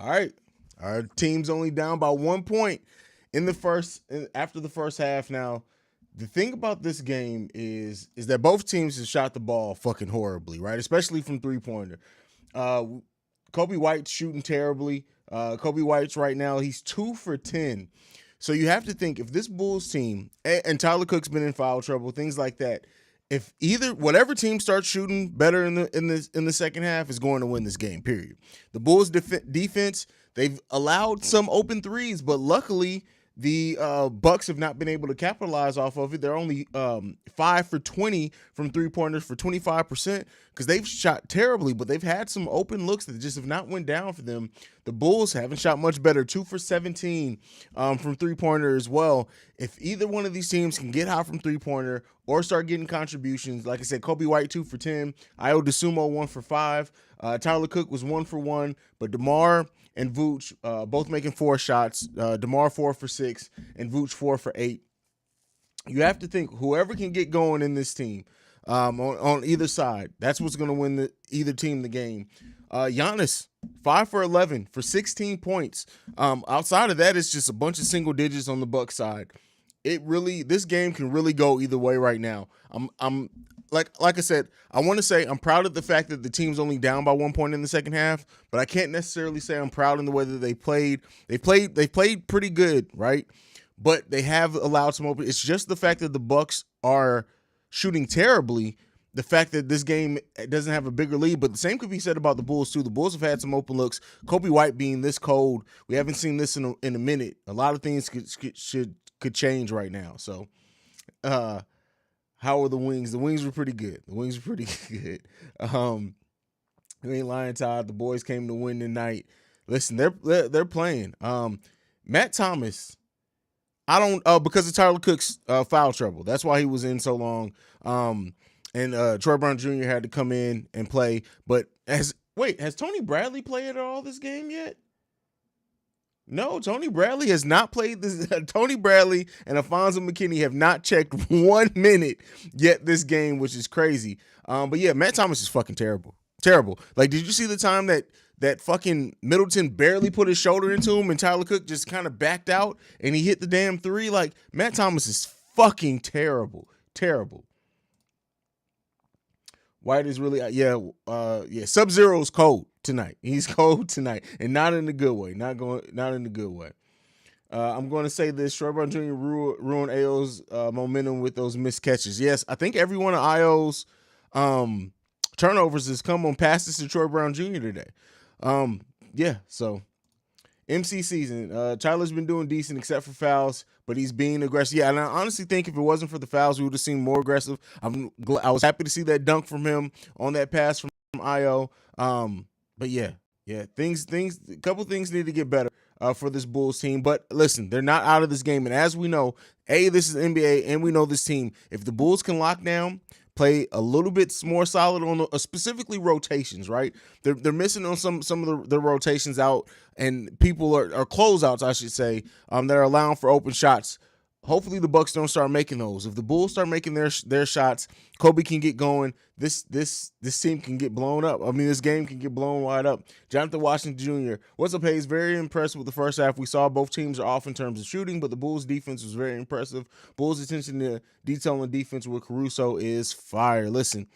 All right. Our team's only down by 1 point after the first half. Now, the thing about this game is that both teams have shot the ball fucking horribly, right? Especially from three-pointer. Uh Kobe White's shooting terribly. Kobe White's right now, he's 2 for 10. So you have to think if this Bulls team and Tyler Cook's been in foul trouble, things like that. If whatever team starts shooting better in the second half is going to win this game. Period. The Bulls defense, they've allowed some open threes, but luckily the Bucks have not been able to capitalize off of it. They're only 5 for 20 from three-pointers for 25% because they've shot terribly, but they've had some open looks that just have not went down for them. The Bulls haven't shot much better, 2 for 17 from three-pointer as well. If either one of these teams can get hot from three-pointer or start getting contributions, like I said, Kobe White 2 for 10, Ayo DeSumo 1 for 5, Tyler Cook was 1 for 1, but DeMar and Vooch both making 4 shots. DeMar 4 for 6 and Vooch 4 for 8. You have to think whoever can get going in this team on either side, that's what's going to win either team the game. Giannis 5 for 11 for 16 points. Outside of that, it's just a bunch of single digits on the Bucks side. This game can really go either way right now. I'm like I said, I want to say I'm proud of the fact that the team's only down by 1 point in the second half, but I can't necessarily say I'm proud in the way that they played. They played pretty good, right? But they have allowed some open. It's just the fact that the Bucks are shooting terribly. The fact that this game doesn't have a bigger lead, but the same could be said about the Bulls too. The Bulls have had some open looks. Kobe White being this cold, we haven't seen this in a minute. A lot of things could change right now. So, how were the Wings? The Wings were pretty good. You ain't lying, Todd. The boys came to win tonight. Listen, they're playing. Matt Thomas, I don't because of Tyler Cook's foul trouble. That's why he was in so long. And Troy Brown Jr. had to come in and play. But has Tony Bradley played at all this game yet? No, Tony Bradley has not played this. Tony Bradley and Alfonso McKinney have not checked 1 minute yet this game, which is crazy. But yeah, Matt Thomas is fucking terrible. Terrible. Like, did you see the time that fucking Middleton barely put his shoulder into him and Tyler Cook just kind of backed out and he hit the damn three? Like, Matt Thomas is fucking terrible. Terrible. White is really Sub-Zero's cold tonight. He's cold tonight, and not in a good way. Not in a good way. I'm going to say this: Troy Brown Jr. ruined Ayo's momentum with those missed catches. Yes, I think every one of Ayo's turnovers has come on passes to Troy Brown Jr. today. So MC season. Tyler's been doing decent except for fouls, but he's being aggressive. Yeah, and I honestly think if it wasn't for the fouls, we would have seen more aggressive. I was happy to see that dunk from him on that pass from Ayo. But yeah, a couple things need to get better for this Bulls team. But listen, they're not out of this game. And as we know, this is the NBA, and we know this team. If the Bulls can lock down, play a little bit more solid on specifically rotations, right? They're missing on some of the rotations out, and people are closeouts, I should say, that are allowing for open shots. Hopefully the Bucks don't start making those. If the Bulls start making their shots, Kobe can get going. This team can get blown up. I mean, this game can get blown wide up. Jonathan Washington Jr. What's up, Haize? Very impressed with the first half. We saw both teams are off in terms of shooting, but the Bulls defense was very impressive. Bulls' attention to detail on defense with Caruso is fire. Listen,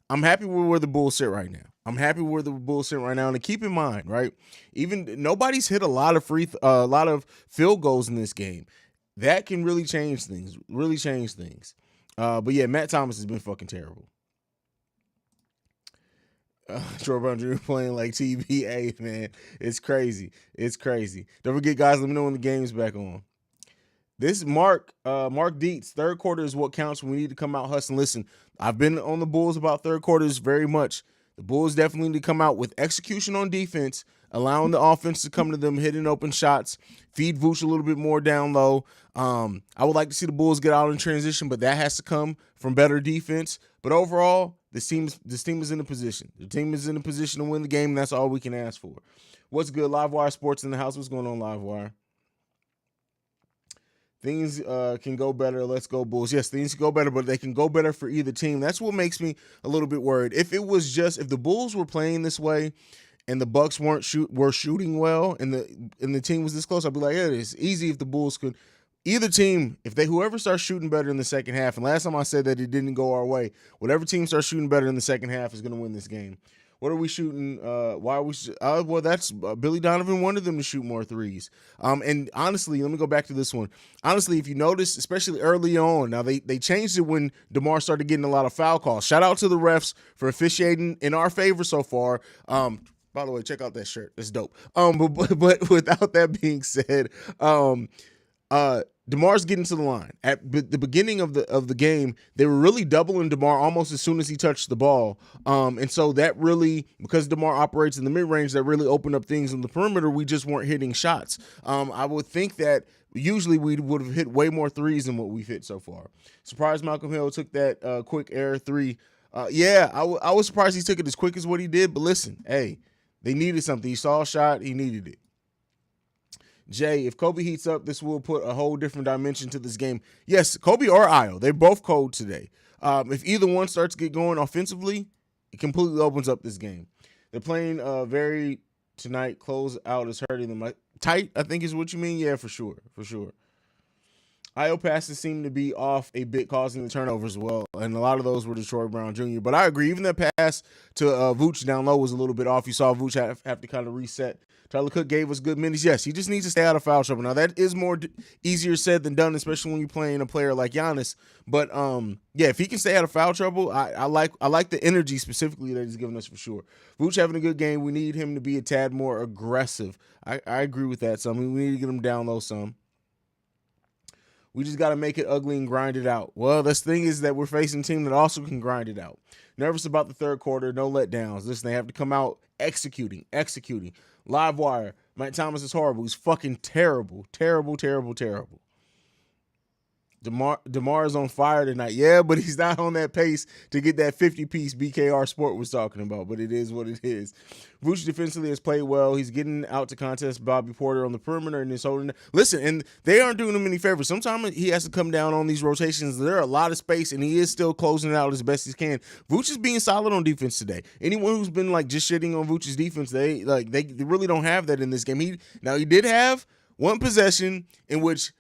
I'm happy with where the Bulls sit right now. And keep in mind, right? Even nobody's hit a lot of field goals in this game. That can really change things. But yeah, Matt Thomas has been fucking terrible. Troy Brown Jr. playing like TBA, man. It's crazy. Don't forget, guys, let me know when the game's back on. This Mark Dietz, third quarter is what counts. We need to come out hustling. Listen, I've been on the Bulls about third quarters very much. The Bulls definitely need to come out with execution on defense, allowing the offense to come to them, hitting open shots, feed Vooch a little bit more down low. I would like to see the Bulls get out in transition, but that has to come from better defense. But overall, this team is in a position. The team is in a position to win the game, and that's all we can ask for. What's good? Livewire Sports in the house. What's going on, Livewire? Things can go better. Let's go Bulls. Yes, things can go better, but they can go better for either team. That's what makes me a little bit worried. If the Bulls were playing this way and the Bucks were shooting well, and the team was this close, I'd be like, yeah, it's easy if the Bulls could. Either team, if whoever starts shooting better in the second half, and last time I said that it didn't go our way, whatever team starts shooting better in the second half is going to win this game. What are we shooting? Why are we? Well, that's Billy Donovan wanted them to shoot more threes. And honestly, let me go back to this one. Honestly, if you notice, especially early on, now they changed it when DeMar started getting a lot of foul calls. Shout out to the refs for officiating in our favor so far. By the way, check out that shirt. It's dope. But without that being said, DeMar's getting to the line. At the beginning of the game, they were really doubling DeMar almost as soon as he touched the ball. And so that really, because DeMar operates in the mid-range, that really opened up things on the perimeter. We just weren't hitting shots. I would think that usually we would have hit way more threes than what we've hit so far. Surprised Malcolm Hill took that quick air three. I was surprised he took it as quick as what he did. But listen, hey, they needed something. He saw a shot. He needed it. Jay, if Kobe heats up, this will put a whole different dimension to this game. Yes, Kobe or Io, they're both cold today. If either one starts to get going offensively, it completely opens up this game. They're playing very tonight. Close out is hurting them. Tight, I think is what you mean. Yeah, for sure. Io passes seem to be off a bit, causing the turnovers as well, and a lot of those were to Troy Brown Jr. But I agree, even that pass to Vooch down low was a little bit off. You saw Vooch have to kind of reset. Tyler Cook gave us good minutes. Yes, he just needs to stay out of foul trouble. Now, that is more easier said than done, especially when you're playing a player like Giannis. But, if he can stay out of foul trouble, I like the energy specifically that he's giving us for sure. Vooch having a good game. We need him to be a tad more aggressive. I agree with that. So, we need to get him down low some. We just got to make it ugly and grind it out. Well, the thing is that we're facing a team that also can grind it out. Nervous about the third quarter. No letdowns. Listen, they have to come out executing. Live wire. Matt Thomas is horrible. He's fucking terrible. DeMar is on fire tonight. Yeah, but he's not on that pace to get that 50-piece BKR Sport was talking about, but it is what it is. Vooch defensively has played well. He's getting out to contest Bobby Porter on the perimeter and is holding. Listen, and they aren't doing him any favors. Sometimes he has to come down on these rotations. There are a lot of space, and he is still closing it out as best he can. Vooch is being solid on defense today. Anyone who's been just shitting on Vooch's defense, they really don't have that in this game. He did have one possession in which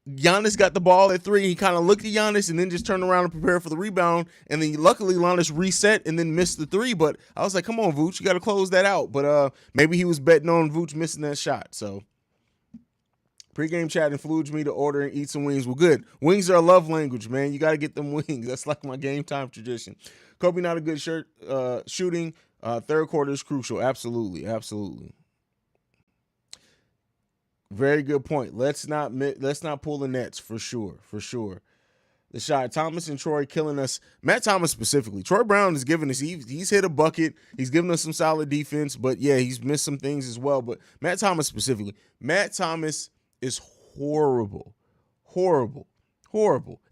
Giannis got the ball at three. He kind of looked at Giannis and then just turned around and prepared for the rebound. And then luckily Giannis reset and then missed the three. But I was like, come on, Vooch, you got to close that out. But maybe he was betting on Vooch missing that shot. So pregame chat influenced me to order and eat some wings. Well, good. Wings are a love language, man. You got to get them wings. That's like my game time tradition. Kobe not a good shooting. Third quarter is crucial. Absolutely. Very good point. Let's not pull the nets for sure. The shot. Thomas and Troy killing us. Matt Thomas specifically. Troy Brown is giving us. He's hit a bucket. He's giving us some solid defense. But yeah, he's missed some things as well. But Matt Thomas specifically. Matt Thomas is horrible.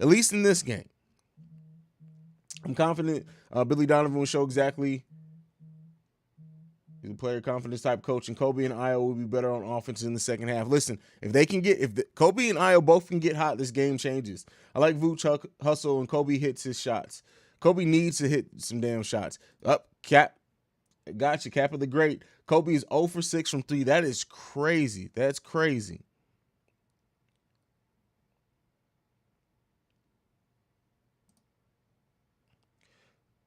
At least in this game. I'm confident Billy Donovan will show exactly. He's a player confidence type coach, and Kobe and Io will be better on offense in the second half. Listen, Kobe and Io both can get hot, this game changes. I like Vooch hustle and Kobe hits his shots. Kobe needs to hit some damn shots. Cap. Gotcha, Cap of the Great. Kobe is 0 for 6 from 3. That is crazy. That's crazy.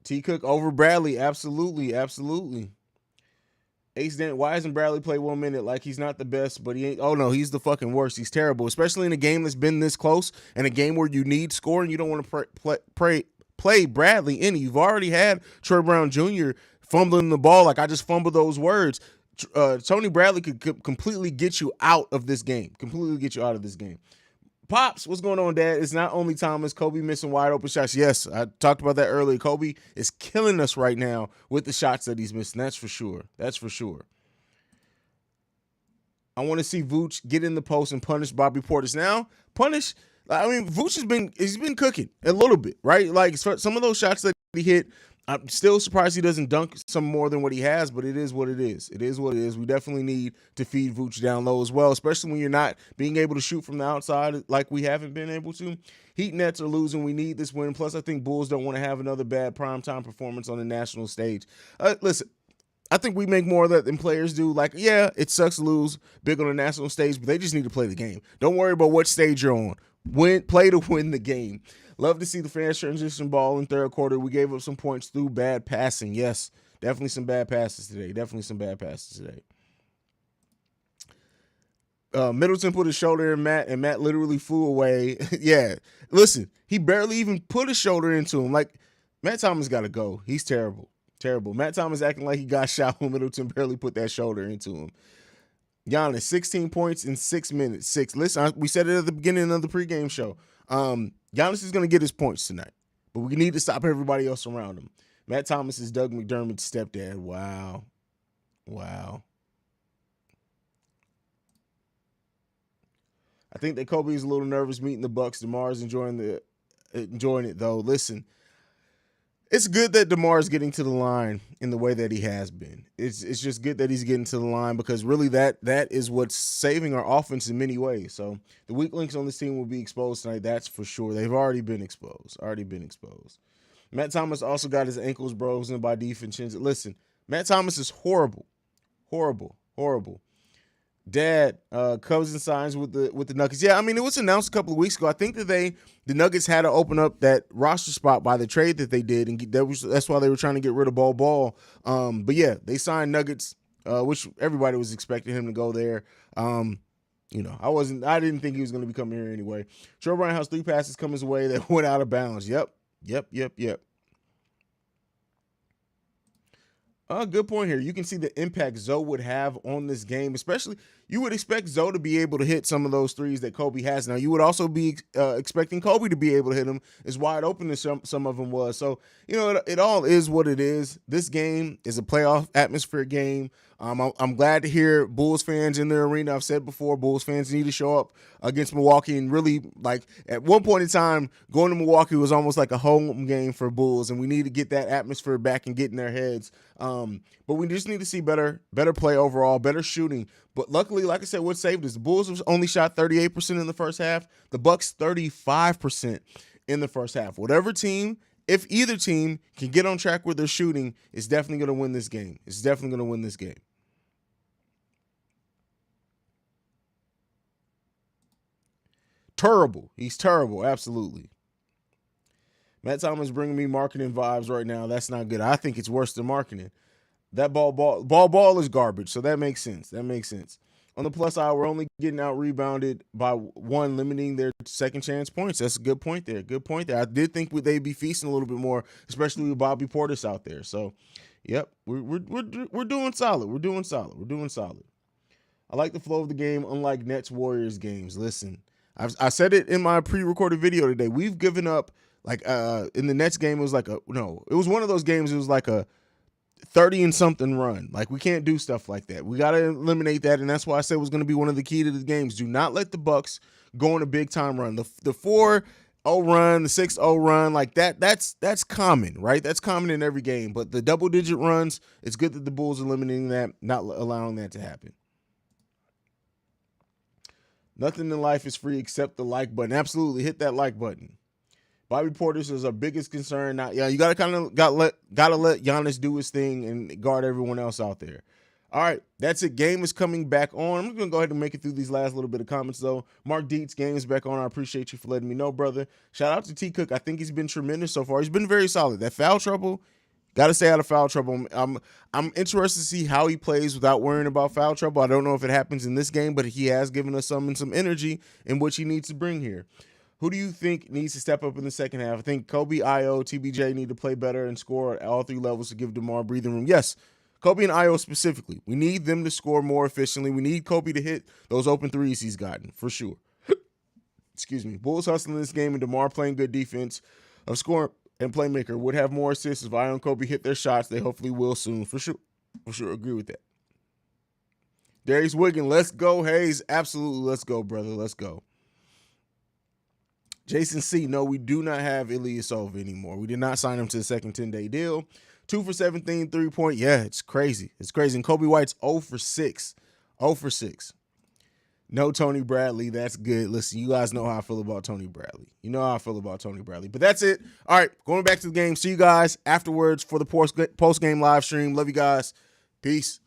T. Cook over Bradley. Absolutely. Ace Dent, why hasn't Bradley played 1 minute? Like he's not the best, but he ain't. Oh no, he's the fucking worst. He's terrible, especially in a game that's been this close and a game where you need scoring. You don't want to play Bradley in. You've already had Troy Brown Jr. fumbling the ball. Like I just fumbled those words. Tony Bradley could completely get you out of this game. Pops, what's going on, Dad? It's not only Thomas. Kobe missing wide open shots. Yes, I talked about that earlier. Kobe is killing us right now with the shots that he's missing. That's for sure. I want to see Vooch get in the post and punish Bobby Portis. Now, Vooch he's been cooking a little bit, right? Like some of those shots that he hit, I'm still surprised he doesn't dunk some more than what he has, but it is what it is. We definitely need to feed Vooch down low as well, especially when you're not being able to shoot from the outside like we haven't been able to. Heat Nets are losing. We need this win. Plus, I think Bulls don't want to have another bad primetime performance on the national stage. Listen, I think we make more of that than players do. Like, yeah, it sucks to lose big on the national stage, but they just need to play the game. Don't worry about what stage you're on. Play to win the game. Love to see the fans transition ball in third quarter. We gave up some points through bad passing. Yes, definitely some bad passes today. Middleton put his shoulder in Matt, and Matt literally flew away. Yeah, listen, he barely even put his shoulder into him. Like, Matt Thomas got to go. He's terrible. Matt Thomas acting like he got shot when Middleton barely put that shoulder into him. Giannis, 16 points in 6 minutes. Listen, we said it at the beginning of the pregame show. Giannis is going to get his points tonight, but we need to stop everybody else around him. Matt Thomas is Doug McDermott's stepdad. Wow. I think that Kobe is a little nervous meeting the Bucks. DeMar's enjoying it though. Listen, it's good that DeMar is getting to the line in the way that he has been. It's just good that he's getting to the line because really that is what's saving our offense in many ways. So the weak links on this team will be exposed tonight. That's for sure. They've already been exposed. Matt Thomas also got his ankles broken by DiVincenzo. Listen, Matt Thomas is horrible. Dad, Cousins signs with the Nuggets. Yeah, I mean, it was announced a couple of weeks ago. I think that the Nuggets had to open up that roster spot by the trade that they did, and that's why they were trying to get rid of Ball. But yeah, they signed Nuggets, which everybody was expecting him to go there. I didn't think he was going to be coming here anyway. Joe Bryant has 3 passes come his way that went out of bounds. Yep. Good point here. You can see the impact Zoe would have on this game, especially you would expect Zoe to be able to hit some of those threes that Kobe has. Now, you would also be expecting Kobe to be able to hit them as wide open as some of them was. So, it all is what it is. This game is a playoff atmosphere game. I'm glad to hear Bulls fans in their arena. I've said before, Bulls fans need to show up against Milwaukee, and really, like, at one point in time, going to Milwaukee was almost like a home game for Bulls, and we need to get that atmosphere back and get in their heads. But we just need to see better play overall, better shooting. But luckily, like I said, what saved us? The Bulls only shot 38% in the first half. The Bucks 35% in the first half. If either team can get on track with their shooting, it's definitely going to win this game. Terrible. He's terrible. Absolutely. Matt Thomas bringing me marketing vibes right now. That's not good. I think it's worse than marketing. That ball is garbage, so that makes sense. On the plus side, we're only getting out rebounded by 1, limiting their second chance points. That's a good point there. I did think they'd be feasting a little bit more, especially with Bobby Portis out there. So, yep, we're doing solid. I like the flow of the game, unlike Nets Warriors games. Listen, I said it in my pre-recorded video today. We've given up, like, in the Nets game, it was one of those games. It was like a 30 and something run. Like, we can't do stuff like that. We got to eliminate that, and that's why I said it was going to be one of the key to the games. Do not let the Bucks go on a big time run. The 4-0 run, the 6-0 run, like that's common, right? That's common in every game. But the double digit runs, it's good that the Bulls are eliminating that, not allowing that to happen. Nothing in life is free except the like button. Absolutely, hit that like button. Bobby Portis is our biggest concern. Now, yeah, you gotta let Giannis do his thing and guard everyone else out there. All right, that's it. Game is coming back on. I'm gonna go ahead and make it through these last little bit of comments though. Mark Dietz, game is back on. I appreciate you for letting me know, brother. Shout out to T Cook. I think he's been tremendous so far. He's been very solid. That foul trouble, got to stay out of foul trouble. I'm interested to see how he plays without worrying about foul trouble. I don't know if it happens in this game, but he has given us some energy in which he needs to bring here. Who do you think needs to step up in the second half? I think Kobe, Io, TBJ need to play better and score at all 3 levels to give DeMar breathing room. Yes, Kobe and Io specifically. We need them to score more efficiently. We need Kobe to hit those open threes he's gotten, for sure. Excuse me. Bulls hustling this game and DeMar playing good defense of scoring and playmaker would have more assists if Io and Kobe hit their shots. They hopefully will soon, for sure. Agree with that. Darius Wiggins, let's go, Haize. Absolutely, let's go, brother. Let's go. Jason C, no, we do not have Ilyasova anymore. We did not sign him to the second 10-day deal. 2 for 17, 3-point. Yeah, it's crazy. And Kobe White's 0 for 6. No Tony Bradley. That's good. Listen, you guys know how I feel about Tony Bradley. But that's it. All right, going back to the game. See you guys afterwards for the post-game live stream. Love you guys. Peace.